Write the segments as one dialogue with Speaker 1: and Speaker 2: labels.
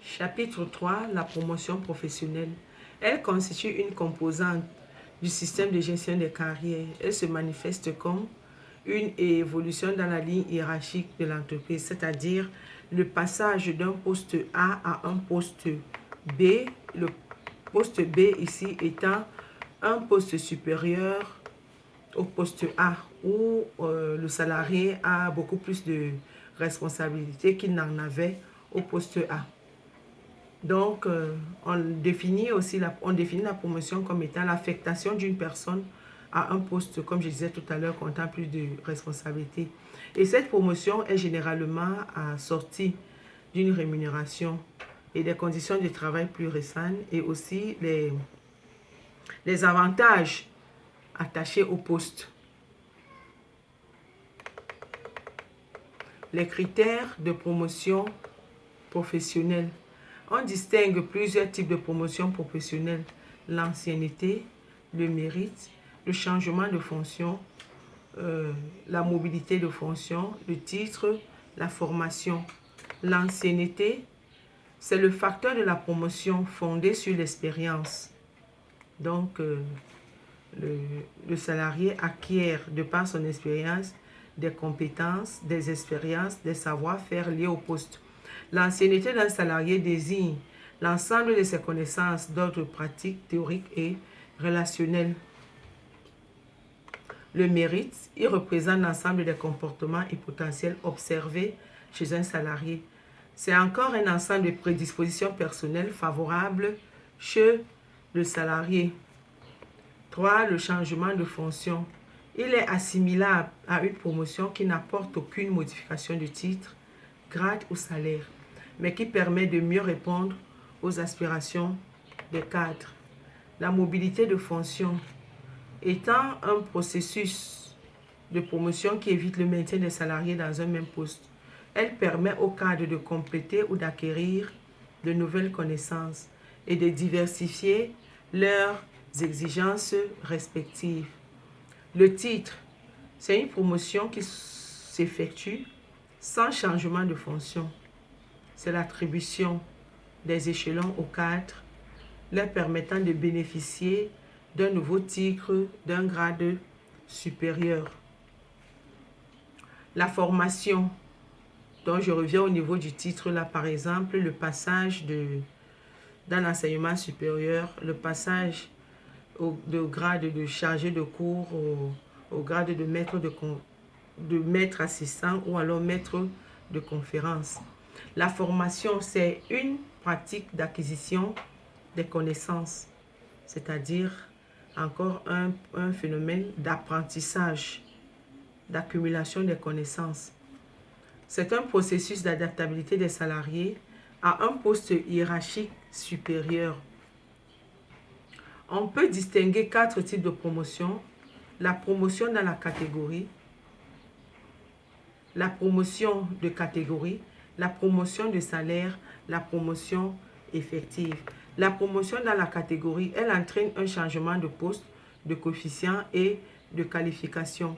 Speaker 1: Chapitre 3, la promotion professionnelle. Elle constitue une composante du système de gestion des carrières. Elle se manifeste comme une évolution dans la ligne hiérarchique de l'entreprise, c'est-à-dire le passage d'un poste A à un poste B. Le poste B ici étant un poste supérieur au poste A, où le salarié a beaucoup plus de responsabilités qu'il n'en avait au poste A. Donc, on définit la promotion comme étant l'affectation d'une personne à un poste, comme je disais tout à l'heure, comptant plus de responsabilités. Et cette promotion est généralement assortie d'une rémunération et des conditions de travail plus récentes et aussi les avantages attachés au poste. Les critères de promotion professionnelle. On distingue plusieurs types de promotion professionnelle: l'ancienneté, le mérite, le changement de fonction, la mobilité de fonction, le titre, la formation. L'ancienneté, c'est le facteur de la promotion fondé sur l'expérience. Donc, le salarié acquiert, de par son expérience, des compétences, des expériences, des savoir-faire liés au poste. L'ancienneté d'un salarié désigne l'ensemble de ses connaissances d'ordre pratique, théorique et relationnel. Le mérite, il représente l'ensemble des comportements et potentiels observés chez un salarié. C'est encore un ensemble de prédispositions personnelles favorables chez le salarié. 3. Le changement de fonction. Il est assimilable à une promotion qui n'apporte aucune modification de titre, grade ou salaire, mais qui permet de mieux répondre aux aspirations des cadres. La mobilité de fonction étant un processus de promotion qui évite le maintien des salariés dans un même poste. Elle permet aux cadres de compléter ou d'acquérir de nouvelles connaissances et de diversifier leurs exigences respectives. Le titre, c'est une promotion qui s'effectue sans changement de fonction. C'est l'attribution des échelons aux cadres, leur permettant de bénéficier d'un nouveau titre d'un grade supérieur. La formation, donc je reviens au niveau du titre là, par exemple, le passage dans l'enseignement supérieur, le passage de grade de chargé de cours au grade de maître assistant ou alors maître de conférence. La formation, c'est une pratique d'acquisition des connaissances, c'est-à-dire encore un phénomène d'apprentissage, d'accumulation des connaissances. C'est un processus d'adaptabilité des salariés à un poste hiérarchique supérieur. On peut distinguer 4 types de promotion: la promotion dans la catégorie, la promotion de catégorie, la promotion de salaire, la promotion effective. La promotion dans la catégorie, elle entraîne un changement de poste, de coefficient et de qualification.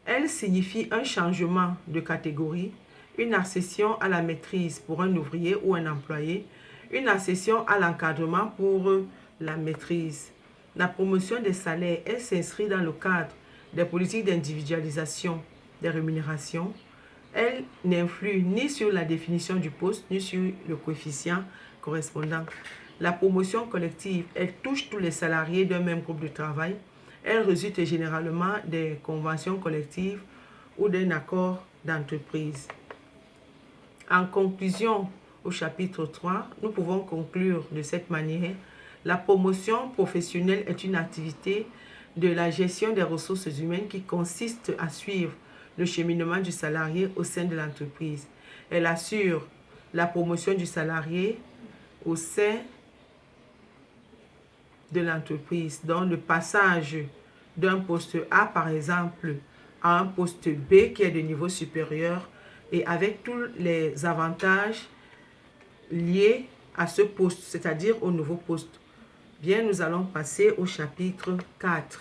Speaker 1: Elle signifie un changement de catégorie, une accession à la maîtrise pour un ouvrier ou un employé, une accession à l'encadrement pour la maîtrise. La promotion des salaires, elle s'inscrit dans le cadre des politiques d'individualisation des rémunérations. Elle n'influe ni sur la définition du poste, ni sur le coefficient correspondant. La promotion collective, elle touche tous les salariés d'un même groupe de travail. Elle résulte généralement des conventions collectives ou d'un accord d'entreprise. En conclusion, au chapitre 3, nous pouvons conclure de cette manière: la promotion professionnelle est une activité de la gestion des ressources humaines qui consiste à suivre le cheminement du salarié au sein de l'entreprise. Elle assure la promotion du salarié au sein de l'entreprise. Donc, le passage d'un poste A, par exemple, à un poste B qui est de niveau supérieur et avec tous les avantages liés à ce poste, c'est-à-dire au nouveau poste. Bien, nous allons passer au chapitre 4.